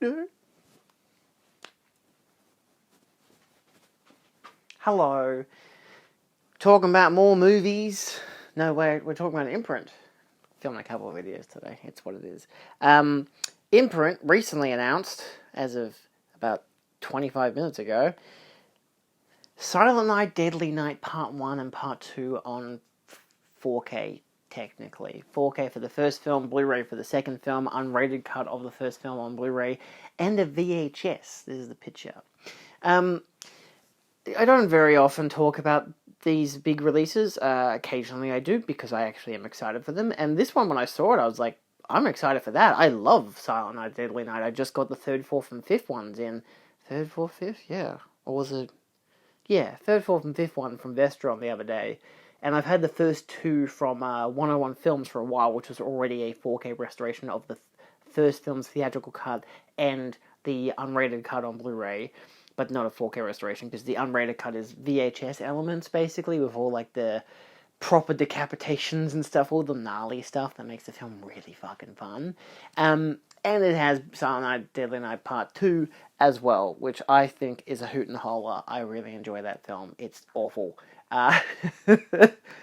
internet. Hello. Talking about more movies. No, we're talking about Imprint. Filming a couple of videos today. It's what it is. Imprint recently announced, as of about 25 minutes ago, Silent Night, Deadly Night Part 1 and Part 2 on 4K, technically. 4K for the first film, Blu-ray for the second film, unrated cut of the first film on Blu-ray, and a VHS. This is the picture. I don't very often talk about these big releases. Occasionally I do, because I actually am excited for them. And this one, when I saw it, I was like, I'm excited for that. I love Silent Night, Deadly Night. I just got the 3rd, 4th, and 5th ones in... 3rd, 4th, 5th? Yeah. Or was it... Yeah, 3rd, 4th, and 5th one from Vestron the other day. And I've had the first two from 101 Films for a while, which was already a 4K restoration of the first film's theatrical cut and the unrated cut on Blu-ray. But not a 4K restoration, because the unrated cut is VHS elements, basically, with all, like, the proper decapitations and stuff, all the gnarly stuff that makes the film really fucking fun. And it has Silent Night, Deadly Night Part 2 as well, which I think is a hoot and holler. I really enjoy that film. It's awful.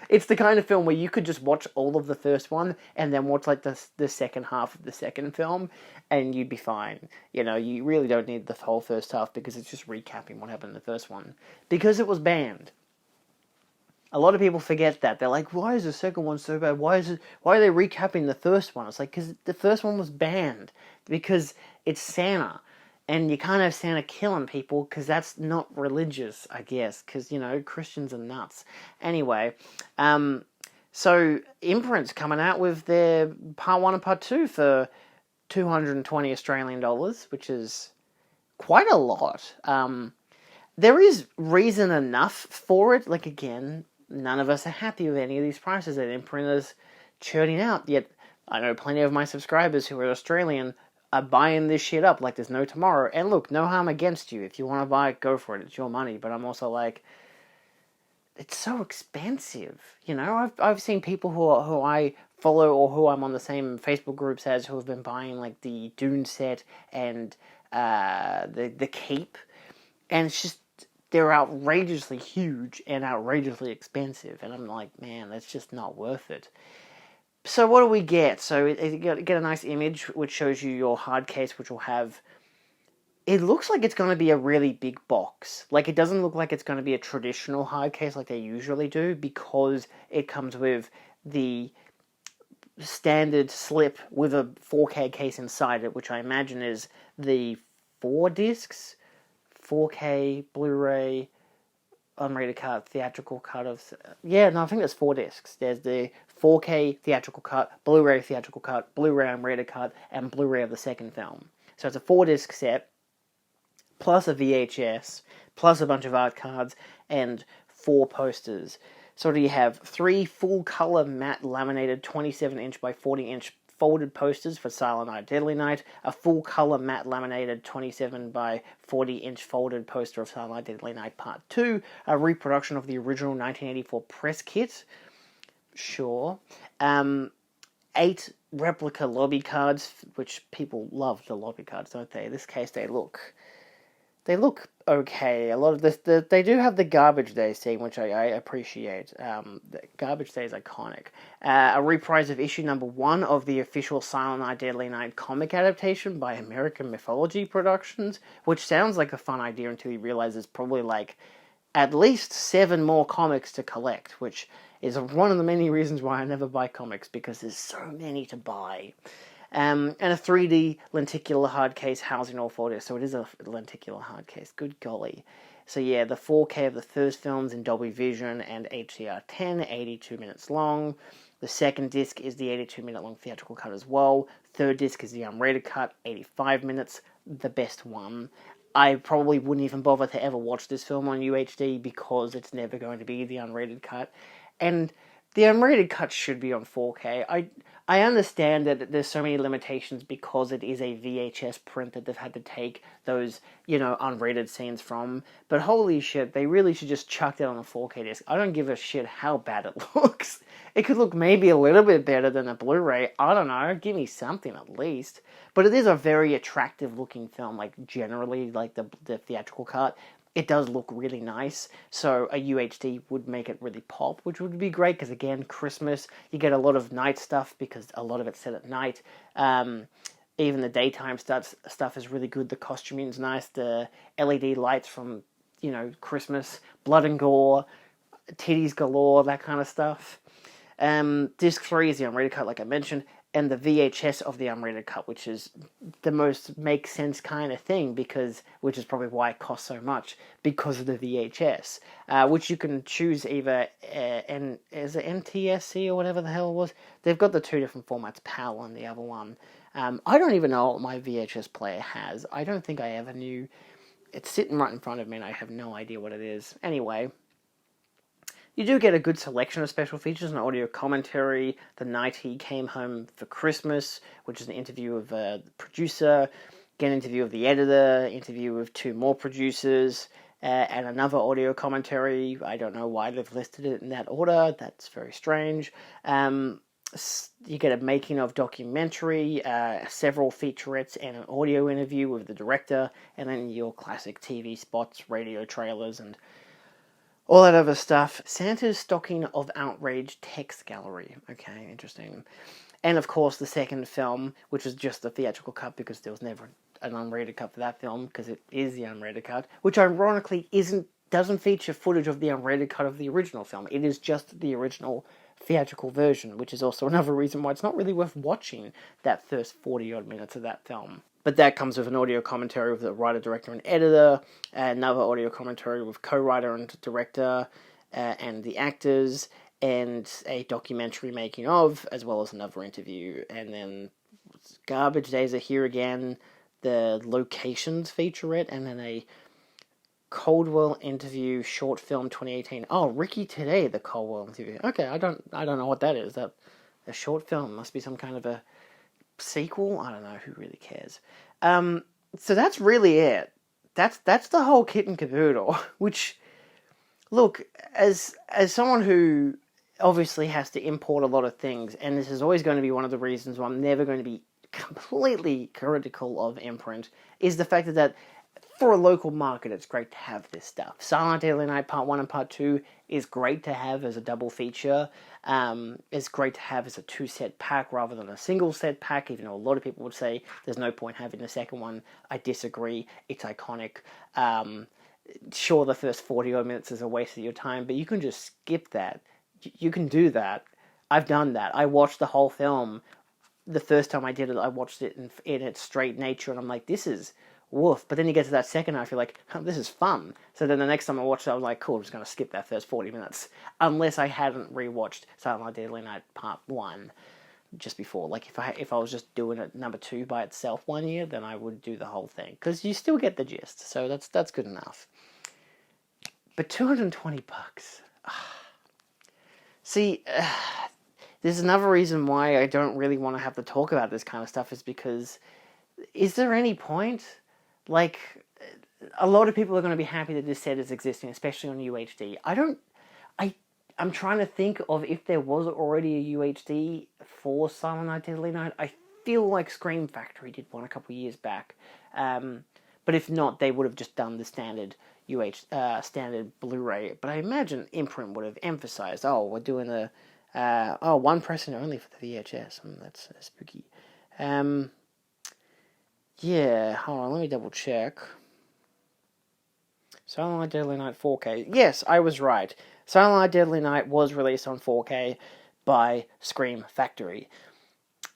It's the kind of film where you could just watch all of the first one and then watch like the second half of the second film and you'd be fine. You know, you really don't need the whole first half because it's just recapping what happened in the first one. Because it was banned. A lot of people forget that. They're like, why is the second one so bad? Why are they recapping the first one? It's like, because the first one was banned. Because it's Santa. And you can't have Santa killing people because that's not religious, I guess. Because, you know, Christians are nuts. Anyway, so Imprint's coming out with their Part 1 and Part 2 for 220 Australian dollars, which is quite a lot. There is reason enough for it. Like, again, none of us are happy with any of these prices that Imprint is churning out. Yet, I know plenty of my subscribers who are Australian are buying this shit up like there's no tomorrow. And look, no harm against you. If you want to buy it, go for it. It's your money. But I'm also like, it's so expensive. You know, I've seen people who I follow or who I'm on the same Facebook groups as who have been buying like the Dune set and the Cape. And it's just, they're outrageously huge and outrageously expensive. And I'm like, man, that's just not worth it. So what do we get? So you get a nice image which shows you your hard case, which will have... It looks like it's going to be a really big box. Like, it doesn't look like it's going to be a traditional hard case like they usually do, because it comes with the standard slip with a 4K case inside it, which I imagine is the 4 discs, 4K, Blu-ray, unrated cut, theatrical cut of... Yeah, no, I think there's 4 discs. There's the 4K theatrical cut, Blu-ray theatrical cut, Blu-ray unrated cut, and Blu-ray of the second film. So it's a 4-disc set, plus a VHS, plus a bunch of art cards, and 4 posters. So do you have 3 full-color matte laminated 27-inch by 40-inch folded posters for Silent Night, Deadly Night, a full-color matte laminated 27 by 40-inch folded poster of Silent Night, Deadly Night Part 2, a reproduction of the original 1984 press kit, sure, 8 replica lobby cards, which people love the lobby cards, don't they? In this case, they look okay. A lot of this, they do have the Garbage Day scene, which I appreciate. The Garbage Day is iconic. A reprise of issue number 1 of the official Silent Night, Deadly Night comic adaptation by American Mythology Productions, which sounds like a fun idea until you realize there's probably like at least 7 more comics to collect, which is one of the many reasons why I never buy comics, because there's so many to buy. And a 3D lenticular hard case housing all 4 discs. So it is a lenticular hard case. Good golly. So yeah, the 4K of the first film's in Dolby Vision and HDR10, 82 minutes long. The second disc is the 82-minute long theatrical cut as well. Third disc is the unrated cut, 85 minutes, the best one. I probably wouldn't even bother to ever watch this film on UHD because it's never going to be the unrated cut. And The unrated cut should be on 4K. I understand that there's so many limitations because it is a VHS print that they've had to take those, unrated scenes from. But holy shit, they really should just chuck that on a 4K disc. I don't give a shit how bad it looks. It could look maybe a little bit better than a Blu-ray. I don't know. Give me something at least. But it is a very attractive looking film, like generally, like the theatrical cut. It does look really nice, so a UHD would make it really pop, which would be great, because again, Christmas, you get a lot of night stuff, because a lot of it's set at night. Even the daytime stuff is really good, the costuming's nice, the LED lights from, Christmas, blood and gore, titties galore, that kind of stuff. Disc 3 is the unrated cut, like I mentioned, and the VHS of the unrated cut, which is the most makes sense kind of thing, which is probably why it costs so much, because of the VHS, which you can choose either is it NTSC or whatever the hell it was. They've got the two different formats, PAL and the other one. I don't even know what my VHS player has. I don't think I ever knew. It's sitting right in front of me and I have no idea what it is. Anyway, you do get a good selection of special features and audio commentary. The night he came home for Christmas, which is an interview of the producer, get an interview of the editor, interview with two more producers, and another audio commentary. I don't know why they've listed it in that order. That's very strange. You get a making of documentary, several featurettes, and an audio interview with the director, and then your classic TV spots, radio trailers, and all that other stuff. Santa's Stocking of Outrage text gallery. Okay, interesting. And of course, the second film, which is just the theatrical cut, because there was never an unrated cut for that film, because it is the unrated cut, which ironically doesn't feature footage of the unrated cut of the original film. It is just the original theatrical version, which is also another reason why it's not really worth watching that first 40-odd minutes of that film. But that comes with an audio commentary with the writer, director, and editor, another audio commentary with co-writer and director, and the actors, and a documentary making of, as well as another interview. And then Garbage Days Are Here Again, the locations featurette, and then a Coldwell interview short film 2018. Oh, Ricky Today, the Coldwell interview. Okay, I don't know what that is. That a short film must be some kind of a sequel. I don't know. Who really cares? So that's really it. That's the whole kit and caboodle. Which, look, as someone who obviously has to import a lot of things, and this is always going to be one of the reasons why I'm never going to be completely critical of Imprint, is the fact that for a local market, it's great to have this stuff. Silent Night, Deadly Night Part 1 and Part 2 is great to have as a double feature. It's great to have as a 2-set pack rather than a single set pack, even though a lot of people would say there's no point having the second one. I disagree. It's iconic. Sure, the first 40-odd minutes is a waste of your time, but you can just skip that. You can do that. I've done that. I watched the whole film. The first time I did it, I watched it in its straight nature, and I'm like, this is woof. But then you get to that second half, you're like, oh, this is fun. So then the next time I watched it, I was like, cool, I'm just going to skip that first 40 minutes. Unless I hadn't rewatched Silent Night, Deadly Night Part 1 just before. Like, if I was just doing it number 2 by itself one year, then I would do the whole thing. Because you still get the gist. So that's good enough. But $220. See, there's another reason why I don't really want to have to talk about this kind of stuff, is because, is there any point? Like, a lot of people are going to be happy that this set is existing, especially on UHD. I'm trying to think of if there was already a UHD for Silent Night, Deadly Night. I feel like Scream Factory did one a couple of years back. But if not, they would have just done the standard standard Blu-ray. But I imagine Imprint would have emphasized, we're doing one pressing only for the VHS. That's spooky. Yeah, hold on, let me double check. Silent Night, Deadly Night 4K. Yes, I was right. Silent Night, Deadly Night was released on 4K by Scream Factory.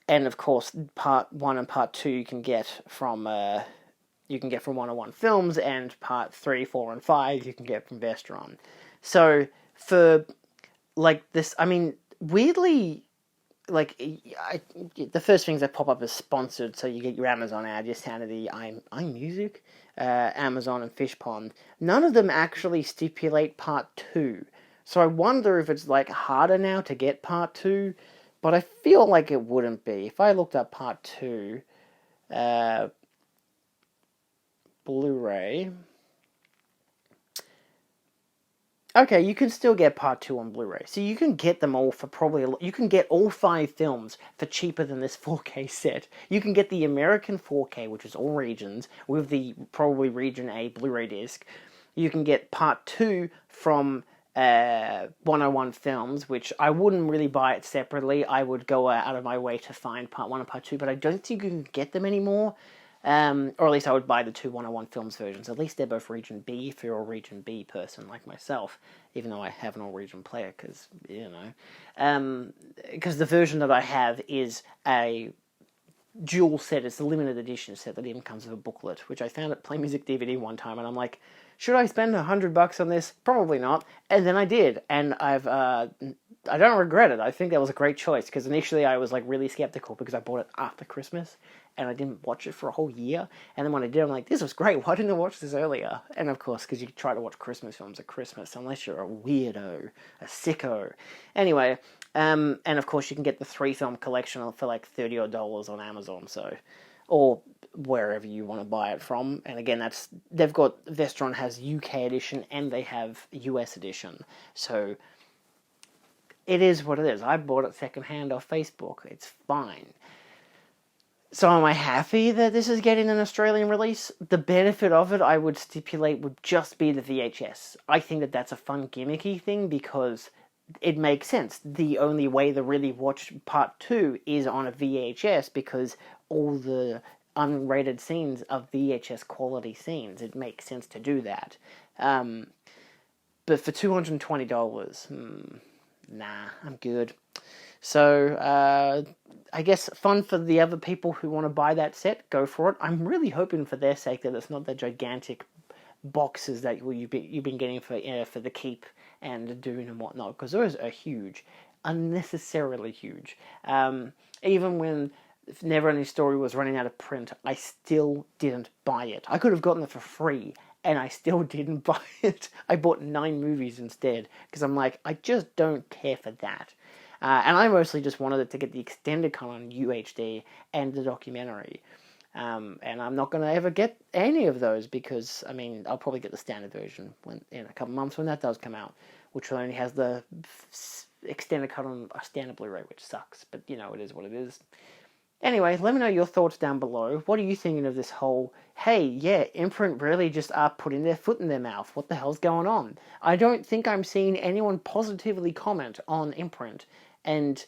And of course, Part 1 and Part 2 you can get from 101 Films, and Part 3, 4, and 5 you can get from Vestron. So, for, like, this, I mean, weirdly, like, the first things that pop up is sponsored, so you get your Amazon ad, your Sanity, iMusic, Amazon, and Fishpond. None of them actually stipulate Part 2, So I wonder if it's like harder now to get part 2, but I feel like it wouldn't be. If I looked up part 2, Blu-ray. Okay, you can still get part 2 on Blu-ray. So you can get them all for you can get all 5 films for cheaper than this 4K set. You can get the American 4K, which is all regions, with the probably region A Blu-ray disc. You can get part 2 from 101 Films, which I wouldn't really buy it separately. I would go out of my way to find part 1 and part 2, but I don't think you can get them anymore. Or at least I would buy the 2 101 Films versions. At least they're both Region B if you're a Region B person like myself, even though I have an all-region player, because, because the version that I have is a dual set. It's a limited edition set that even comes with a booklet, which I found at Play Music DVD one time, and I'm like, should I spend $100 on this? Probably not. And then I did, and I don't regret it. I think that was a great choice, because initially I was like really skeptical because I bought it after Christmas, and I didn't watch it for a whole year. And then when I did, I'm like, this was great. Why didn't I watch this earlier? And of course, because you try to watch Christmas films at Christmas, unless you're a weirdo, a sicko. Anyway, and of course you can get the 3-film collection for like $30 on Amazon, so, or wherever you want to buy it from. And again, Vestron has UK edition and they have US edition. So it is what it is. I bought it secondhand off Facebook. It's fine. So am I happy that this is getting an Australian release? The benefit of it, I would stipulate, would just be the VHS. I think that that's a fun gimmicky thing because it makes sense. The only way to really watch part 2 is on a VHS because all the unrated scenes are VHS quality scenes. It makes sense to do that. But for $220, nah, I'm good. So, I guess fun for the other people who want to buy that set, go for it. I'm really hoping for their sake that it's not the gigantic boxes that you've been getting for the Keep and Dune and whatnot, because those are huge, unnecessarily huge. Even when Neverending Story was running out of print, I still didn't buy it. I could have gotten it for free, and I still didn't buy it. I bought 9 movies instead, because I'm like, I just don't care for that. And I mostly just wanted it to get the extended cut on UHD and the documentary. And I'm not going to ever get any of those because, I mean, I'll probably get the standard version in a couple months when that does come out, which only has the extended cut on a standard Blu-ray, which sucks. But, it is what it is. Anyway, let me know your thoughts down below. What are you thinking of this whole, hey, yeah, Imprint really just are putting their foot in their mouth. What the hell's going on? I don't think I'm seeing anyone positively comment on Imprint. And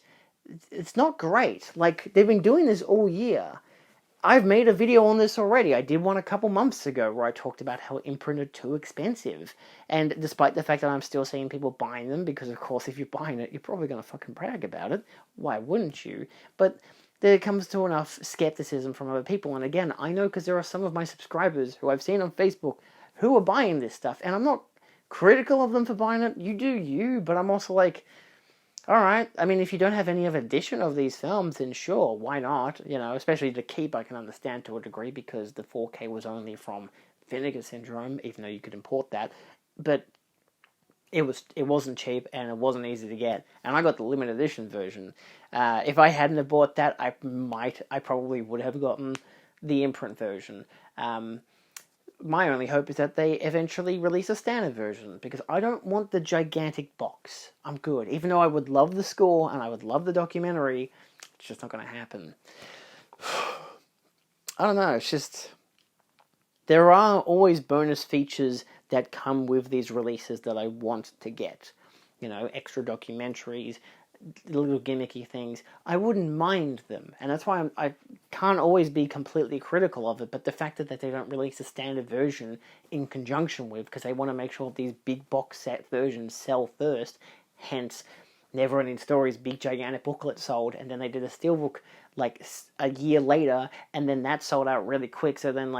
it's not great. Like, they've been doing this all year. I've made a video on this already. I did one a couple months ago where I talked about how Imprint are too expensive. And despite the fact that I'm still seeing people buying them, because of course if you're buying it, you're probably going to fucking brag about it. Why wouldn't you? But there comes to enough skepticism from other people. And again, I know because there are some of my subscribers who I've seen on Facebook who are buying this stuff. And I'm not critical of them for buying it. You do you. But I'm also like, alright, I mean, if you don't have any other edition of these films, then sure, why not? Especially to Keep, I can understand to a degree, because the 4K was only from Vinegar Syndrome, even though you could import that. But it wasn't cheap, and it wasn't easy to get. And I got the limited edition version. If I hadn't have bought that, I probably would have gotten the Imprint version. My only hope is that they eventually release a standard version, because I don't want the gigantic box. I'm good. Even though I would love the score and I would love the documentary, it's just not going to happen. I don't know, it's just... There are always bonus features that come with these releases that I want to get. Extra documentaries, little gimmicky things. I wouldn't mind them, and that's why I can't always be completely critical of it, but the fact that they don't release a standard version in conjunction with, because they want to make sure these big box set versions sell first, hence Neverending Story's big gigantic booklet sold, and then they did a steelbook like a year later, and then that sold out really quick, so then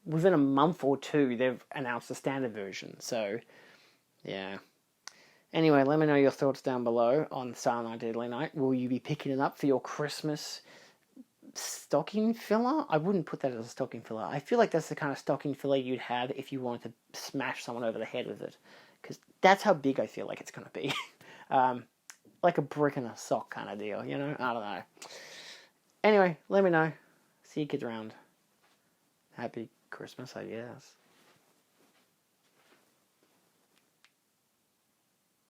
within a month or two they've announced a standard version. So yeah. Anyway, let me know your thoughts down below on Silent Night, Deadly Night. Will you be picking it up for your Christmas stocking filler? I wouldn't put that as a stocking filler. I feel like that's the kind of stocking filler you'd have if you wanted to smash someone over the head with it. Because That's how big I feel like it's going to be. Like a brick in a sock kind of deal, you know? I don't know. Anyway, let me know. See you kids around. Happy Christmas, I guess.